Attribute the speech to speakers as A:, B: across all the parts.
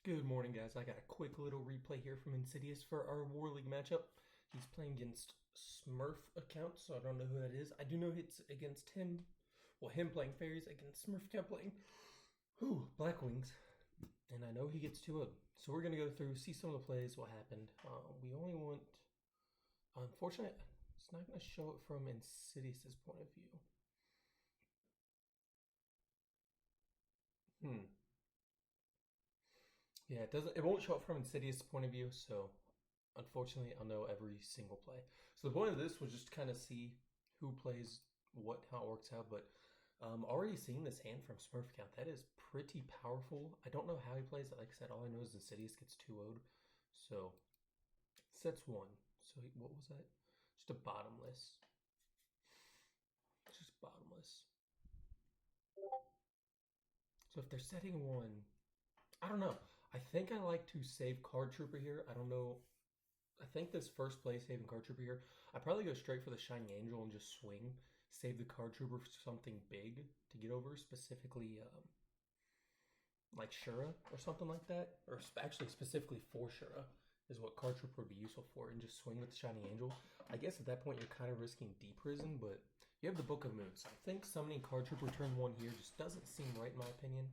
A: Good morning, guys. I got a quick little replay here from InsiDS for our War League matchup. He's playing against Smirf account, so I don't know who that is. I do know it's against him. Well, him playing fairies against Smirf account playing Black Wings. And I know he gets 2-0. So we're going to go through, see some of the plays, what happened. We only want... Unfortunately, it's not going to show it from InsiDS' point of view. Yeah, it won't show up from InsiDS' point of view, so unfortunately I'll know every single play. So the point of this was just to kind of see who plays what, how it works out, but already seeing this hand from Smirf account, that is pretty powerful. I don't know how he plays it. Like I said, all I know is InsiDS gets 2-0'd. So sets 1. So what was that? Just a bottomless. Just bottomless. So if they're setting 1, I don't know. I think I like to save Card Trooper here. I don't know. I think this first play, saving Card Trooper here, I probably go straight for the Shining Angel and just swing. Save the Card Trooper for something big to get over, specifically like Shura or something like that. Or actually specifically for Shura is what Card Trooper would be useful for, and just swing with the Shining Angel. I guess at that point you're kind of risking Deprison, but you have the Book of Moons. I think summoning Card Trooper turn 1 here just doesn't seem right in my opinion.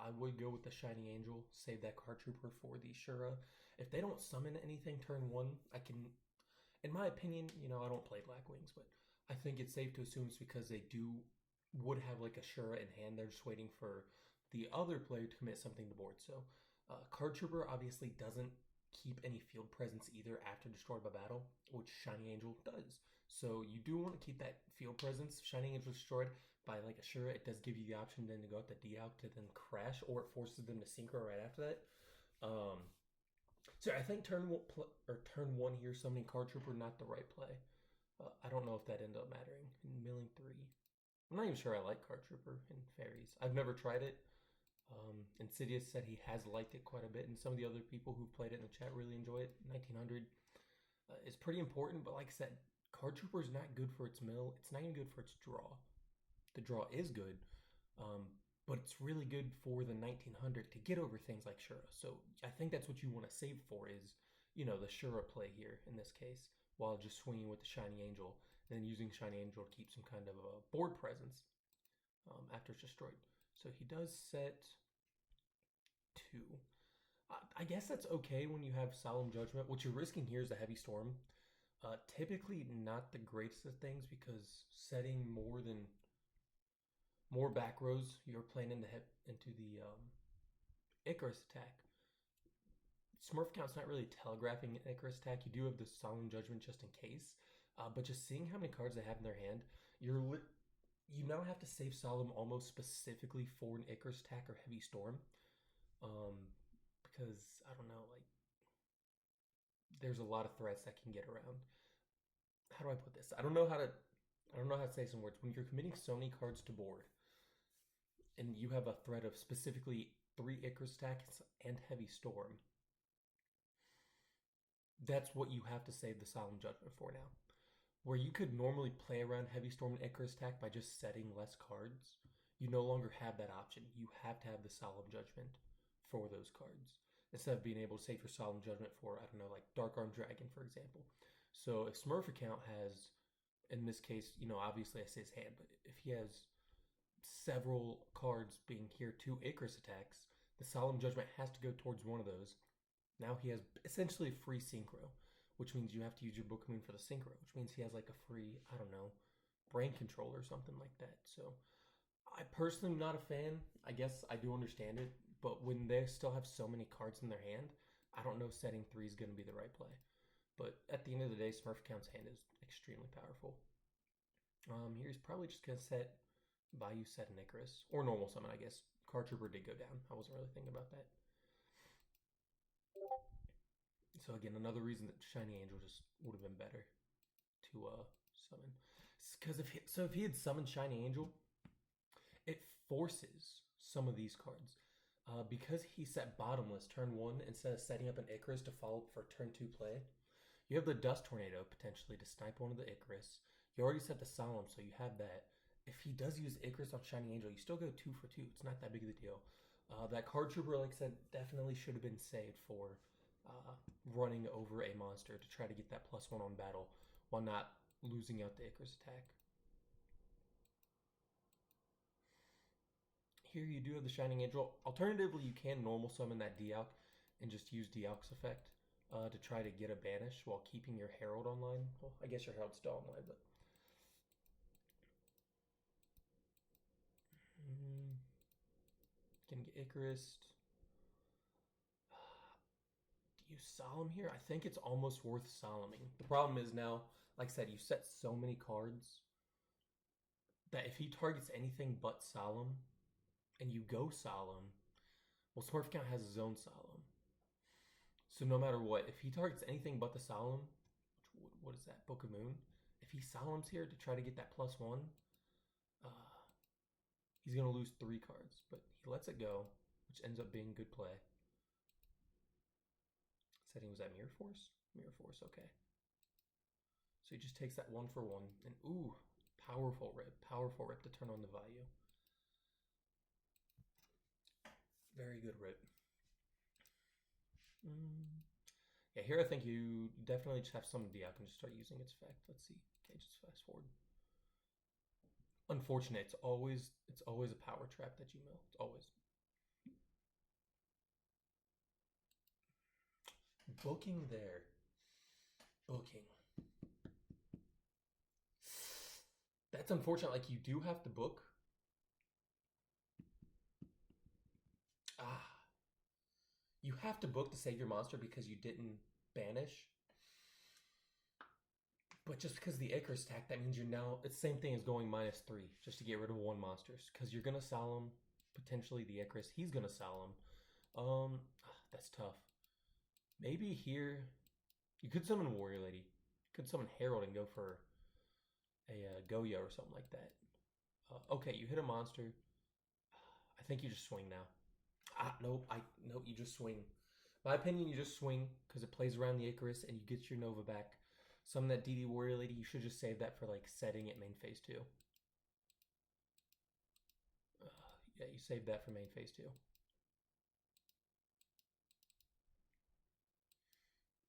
A: I would go with the Shining Angel, save that Card Trooper for the Shura. If they don't summon anything turn 1, I can, in my opinion, I don't play Black Wings, but I think it's safe to assume it's because they would have like a Shura in hand. They're just waiting for the other player to commit something to board. So Card Trooper obviously doesn't keep any field presence either after destroyed by battle, which Shining Angel does. So you do want to keep that field presence. Shining Angel destroyed by like a Shura, it does give you the option then to go up to D-Alk to then crash, or it forces them to synchro right after that. So I think turn 1 here, summoning Card Trooper, not the right play. I don't know if that ended up mattering. Milling 3. I'm not even sure I like Card Trooper in Fairies. I've never tried it. InsiDS said he has liked it quite a bit, and some of the other people who've played it in the chat really enjoy it. 1900 is pretty important, but like I said, Card Trooper is not good for its mill. It's not even good for its draw. The draw is good, but it's really good for the 1900 to get over things like Shura. So I think that's what you want to save for is, the Shura play here in this case, while just swinging with the Shining Angel, and then using Shining Angel to keep some kind of a board presence after it's destroyed. So he does set 2. I guess that's okay when you have Solemn Judgment. What you're risking here is a Heavy Storm. Typically not the greatest of things because setting more back rows, you're playing into the Icarus attack. Smurf count's not really telegraphing an Icarus attack. You do have the Solemn Judgment just in case, but just seeing how many cards they have in their hand, you now have to save Solemn almost specifically for an Icarus attack or Heavy Storm, because I don't know, like there's a lot of threats that can get around. How do I put this? I don't know how to say some words. When you're committing so many cards to board, and you have a threat of specifically 3 Icarus attacks and Heavy Storm, that's what you have to save the Solemn Judgment for now. Where you could normally play around Heavy Storm and Icarus attack by just setting less cards, you no longer have that option. You have to have the Solemn Judgment for those cards, instead of being able to save your Solemn Judgment for, I don't know, like Dark Arm Dragon, for example. So if Smurf account has, in this case, obviously I say his hand, but if he has several cards being here 2 Icarus attacks, the Solemn Judgment has to go towards one of those. Now he has essentially a free synchro, which means you have to use your Book of Moon for the synchro, which means he has like a free, I don't know, brain control or something like that. So I personally am not a fan. I guess I do understand it, but when they still have so many cards in their hand, I don't know if setting 3 is going to be the right play. But at the end of the day, Smurf account's hand is extremely powerful. Here he's probably just going to set Bayou, set an Icarus, or normal summon, I guess. Card Trooper did go down. I wasn't really thinking about that. So again, another reason that Shining Angel just would have been better to summon. Because if he had summoned Shining Angel, it forces some of these cards. Because he set bottomless turn 1 instead of setting up an Icarus to follow up for turn 2 play, you have the Dust Tornado potentially to snipe one of the Icarus. You already set the Solemn, so you have that. If he does use Icarus on Shining Angel, you still go 2 for 2. It's not that big of a deal. That card trooper, like I said, definitely should have been saved for uh, running over a monster to try to get that +1 on battle while not losing out the Icarus attack. Here you do have the Shining Angel. Alternatively, you can normal summon that Dialk and just use Dialk's effect to try to get a banish while keeping your Herald online. Well, I guess your Herald's still online, but can get Icarus. Do you Solemn here? I think it's almost worth Solemning. The problem is now, like I said, you set so many cards that if he targets anything but Solemn and you go Solemn, well, Smurf Count has his own Solemn. So no matter what, if he targets anything but the Solemn, what is that, Book of Moon? If he Solemns here to try to get that +1, uh, he's going to lose 3 cards. But he lets it go, which ends up being good play. Setting was that Mirror Force? Mirror Force, okay. So he just takes that 1 for 1. And ooh, powerful rip to turn on the value. Very good rip. Yeah, here I think you definitely just have some Dialk and just start using its effect. Let's see. Okay, just fast forward. Unfortunate. It's always a power trap that you mill. It's always. Booking there. Booking. That's unfortunate. Like, you do have to book. You have to book to save your monster because you didn't banish. But just because of the Icarus attack, that means you're now... It's the same thing as going -3 just to get rid of 1 monsters. Because you're going to Solemn, potentially the Icarus. He's going to Solemn. That's tough. Maybe here... You could summon Warrior Lady. You could summon Herald and go for a Goya or something like that. Okay, you hit a monster. I think you just swing now. Nope, you just swing. My opinion, you just swing because it plays around the Icarus and you get your Nova back. Summon that DD Warrior Lady, you should just save that for like setting at main phase 2. Yeah, you save that for main phase 2.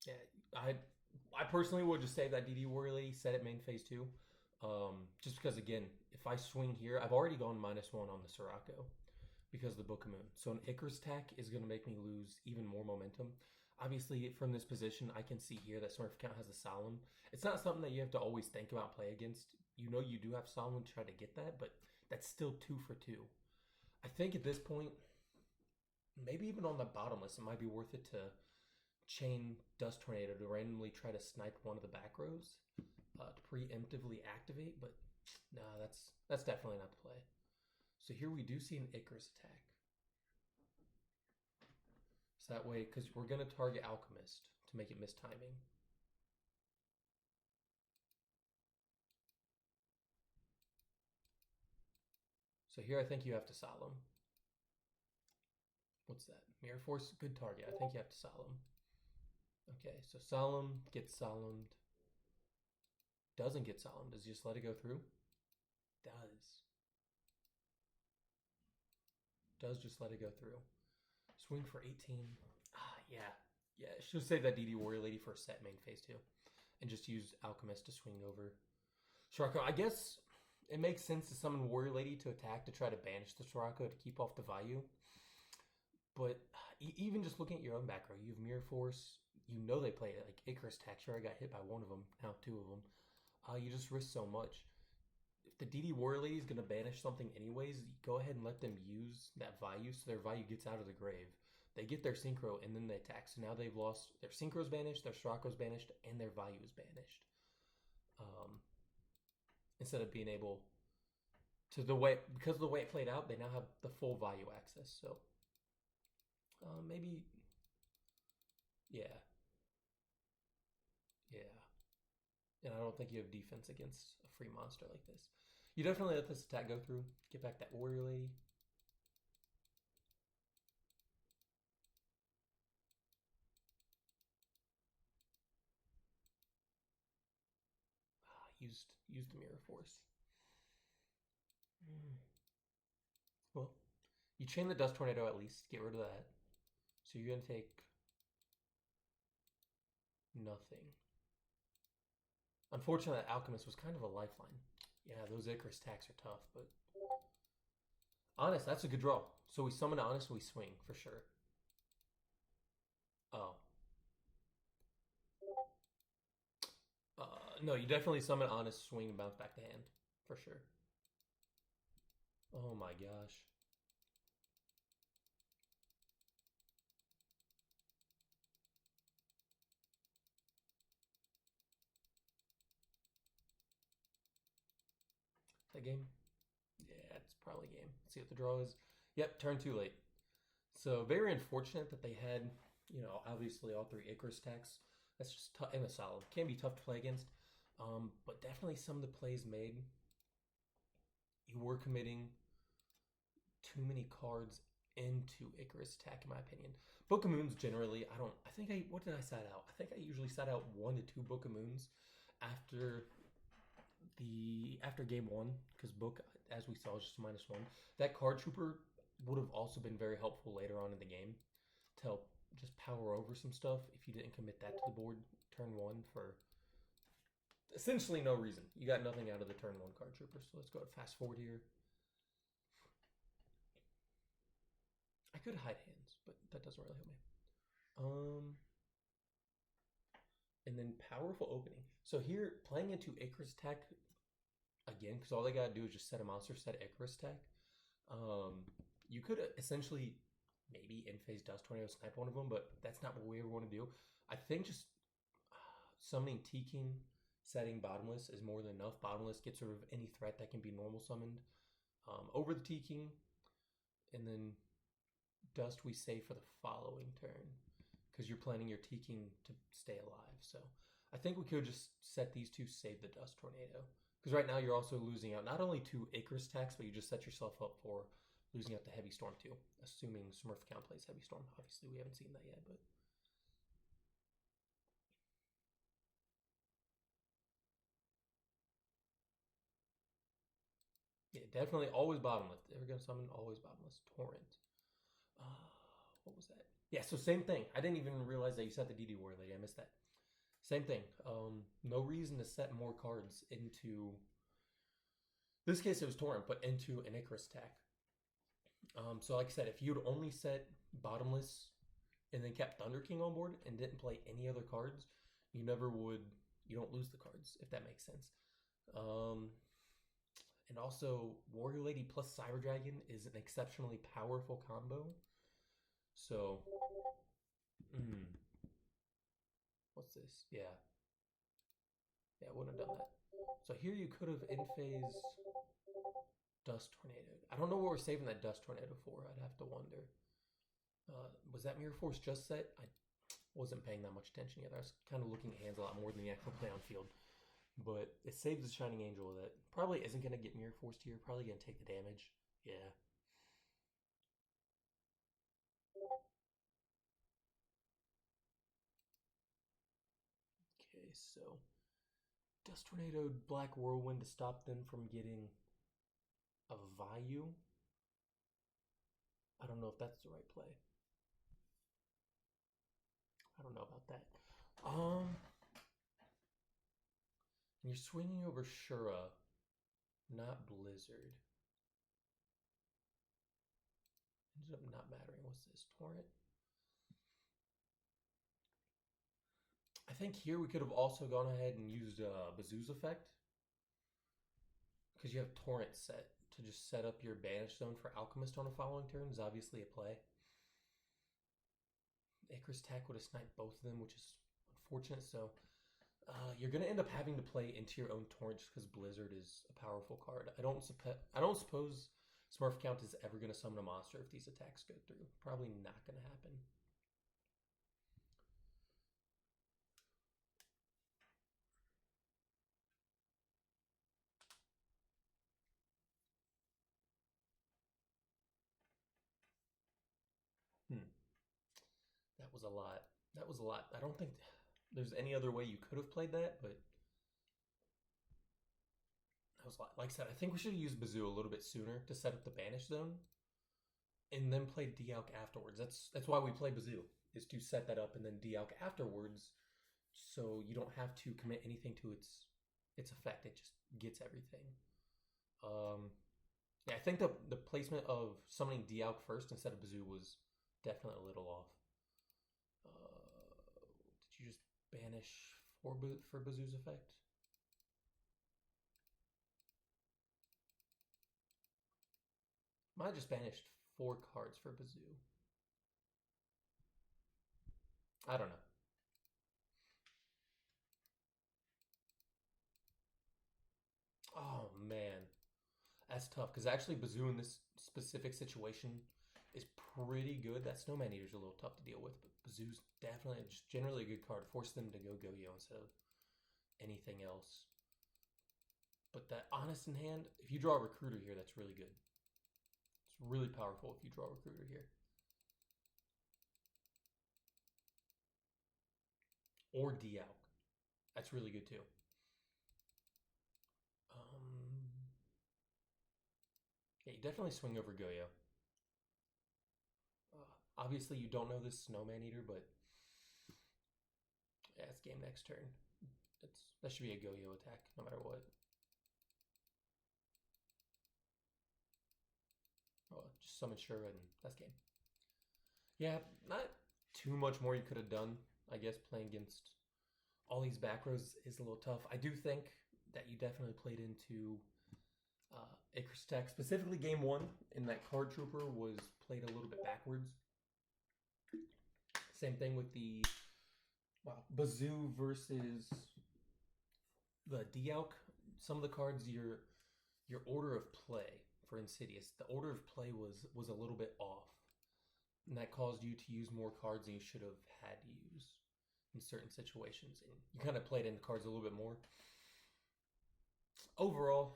A: Yeah, I personally would just save that DD Warrior Lady, set it main phase 2. Just because, again, if I swing here, I've already gone -1 on the Sirocco because of the Book of Moon. So an Icarus attack is going to make me lose even more momentum. Obviously, from this position, I can see here that Smurf Count has a Solemn. It's not something that you have to always think about play against. You know you do have Solemn to try to get that, but that's still 2 for 2. I think at this point, maybe even on the bottomless, it might be worth it to chain Dust Tornado to randomly try to snipe one of the back rows to preemptively activate, but nah, that's definitely not the play. So here we do see an Icarus attack. So that way, because we're going to target Alchemist to make it miss timing. So here I think you have to Solemn. What's that? Mirror Force, good target. I think you have to Solemn. Okay, so Solemn gets Solemned. Doesn't get Solemn. Does he just let it go through? Does. Does just let it go through. Swing for 18. Yeah. Yeah, should have saved that DD Warrior Lady for a set main phase 2. And just use Alchemist to swing over Sirocco. I guess it makes sense to summon Warrior Lady to attack to try to banish the Sirocco to keep off the value. But even just looking at your own back row, you have Mirror Force. You know they play like Icarus attack. Sure, I got hit by 1 of them. Now 2 of them. You just risk so much. If the DD Warrior Lady is going to banish something anyways, go ahead and let them use that value so their value gets out of the grave. They get their Synchro and then they attack. So now they've lost their Synchro's banished, their Sirocco's banished, and their value is banished. Instead of being able to because of the way it played out, they now have the full value access. So maybe, yeah. And I don't think you have defense against a free monster like this. You definitely let this attack go through. Get back that Warrior Lady. Used the Mirror Force. Well, You chain the Dust Tornado at least. Get rid of that. So you're going to take nothing. Unfortunately, that Alchemist was kind of a lifeline. Yeah, those Icarus attacks are tough, but... Honest, that's a good draw. So we summon Honest and we swing, for sure. Oh. No, you definitely summon Honest, swing, and bounce back to hand. For sure. Oh my gosh. That game? Yeah, it's probably game. Let's see what the draw is. Yep, turn too late. So very unfortunate that they had, obviously all three Icarus attacks. That's just tough and a solid. Can be tough to play against. But definitely some of the plays made, you were committing too many cards into Icarus attack, in my opinion. Book of Moons generally, what did I set out? I think I usually set out 1 to 2 Book of Moons after game 1, because Book, as we saw, is just -1. That card trooper would have also been very helpful later on in the game to help just power over some stuff if you didn't commit that to the board turn 1 for essentially no reason. You got nothing out of the turn 1 card trooper, so let's go fast forward here. I could hide hands, but that doesn't really help me. And then powerful opening. So here, playing into Icarus attack again, because all they gotta do is just set a monster, set Icarus attack. You could essentially maybe in-phase Dust Tornado snipe one of them, but that's not what we ever want to do. I think just summoning T-King, setting Bottomless is more than enough. Bottomless gets rid of any threat that can be normal summoned over the T-King, and then Dust we save for the following turn because you're planning your T-King to stay alive. So I think we could just set these two, save the Dust Tornado. Because right now you're also losing out not only 2 Icarus attacks, but you just set yourself up for losing out to Heavy Storm too. Assuming Smirf count plays Heavy Storm. Obviously we haven't seen that yet, but... Yeah, definitely always Bottomless. If you're going to summon, always Bottomless. Torrent. What was that? Yeah, so same thing. I didn't even realize that you set the DD Warrior Lady. I missed that. Same thing. No reason to set more cards into... In this case, it was Torrent, but into an Icarus attack. So like I said, if you'd only set Bottomless and then kept Thunder King on board and didn't play any other cards, you never would... You don't lose the cards, if that makes sense. And also, Warrior Lady plus Cyber Dragon is an exceptionally powerful combo. So, what's this? Yeah. Yeah, I wouldn't have done that. So here you could have in-phase Dust Tornado. I don't know what we're saving that Dust Tornado for. I'd have to wonder. Was that Mirror Force just set? I wasn't paying that much attention yet. I was kind of looking at hands a lot more than the actual play on field. But it saves the Shining Angel that probably isn't going to get Mirror Forced here. Probably going to take the damage. Yeah. Okay, so Dust Tornado, Black Whirlwind to stop them from getting a Vayu. I don't know if that's the right play. I don't know about that. You're swinging over Shura, not Blizzard. Ended up not mattering. What's this? Torrent? I think here we could have also gone ahead and used Bazoo's effect. Because you have Torrent set to just set up your Banish Zone for Alchemist on the following turn is obviously a play. Icarus attack would have sniped both of them, which is unfortunate. So you're going to end up having to play into your own Torrent just because Blizzard is a powerful card. I don't suppose Smurf count is ever going to summon a monster if these attacks go through. Probably not going to happen. That was a lot. That was a lot. I don't think there's any other way you could have played that, but that was a lot. Like I said, I think we should have used Bazoo a little bit sooner to set up the Banish Zone. and then play Dialk afterwards. That's why we play Bazoo, is to set that up and then Dialk afterwards, so you don't have to commit anything to its effect. It just gets everything. Um, yeah, I think the placement of summoning Dialk first instead of Bazoo was definitely a little off. Did you just banish for Bazoo's effect? Might have just banished 4 cards for Bazoo. I don't know. Oh man, that's tough because actually Bazoo in this specific situation is pretty good. That Snowman Eater's a little tough to deal with, but Bazoo's definitely just generally a good card. Force them to go Go-Yo instead of anything else. But that Honest in Hand, if you draw a Recruiter here, that's really good. It's really powerful if you draw a Recruiter here. Or Dialk. That's really good too. Yeah, you definitely swing over Go-Yo. Obviously, you don't know this Snowman Eater, but yeah, it's game next turn. That should be a Go-Yo attack, no matter what. Oh, just summon Shura and that's game. Yeah, not too much more you could have done. I guess playing against all these back rows is a little tough. I do think that you definitely played into Icarus Tech, specifically game 1, and that Card Trooper was played a little bit backwards. Same thing with the Bazoo versus the Dialk. Some of the cards, your order of play for InsiDS, the order of play was a little bit off, and that caused you to use more cards than you should have had to use in certain situations, and you kind of played into cards a little bit more. Overall,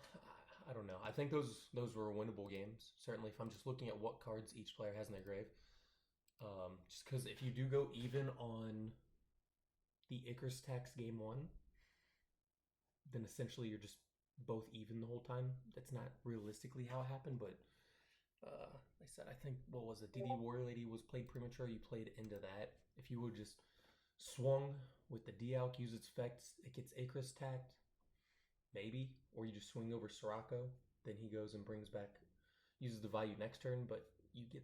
A: I don't know. I think those were winnable games. Certainly, if I'm just looking at what cards each player has in their grave. Just because if you do go even on the Icarus Tax game 1, then essentially you're just both even the whole time. That's not realistically how it happened, but like I said, I think, what was it? DD Warrior Lady was played premature. You played into that. If you would just swung with the Dialk, use its effects, it gets Icarus tacked, maybe. Or you just swing over Sirocco, then he goes and brings back, uses the value next turn, but you get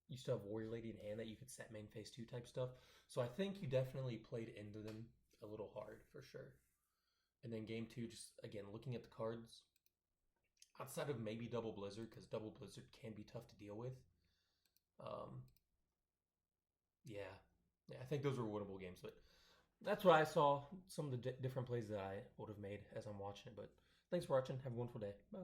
A: you still have Warrior Lady in hand that you could set main phase 2 type stuff. So I think you definitely played into them a little hard for sure. And then game 2, just again looking at the cards, outside of maybe Double Blizzard, because Double Blizzard can be tough to deal with. Yeah, I think those were winnable games, but that's what I saw. Some of the different plays that I would have made as I'm watching it. But thanks for watching. Have a wonderful day. Bye.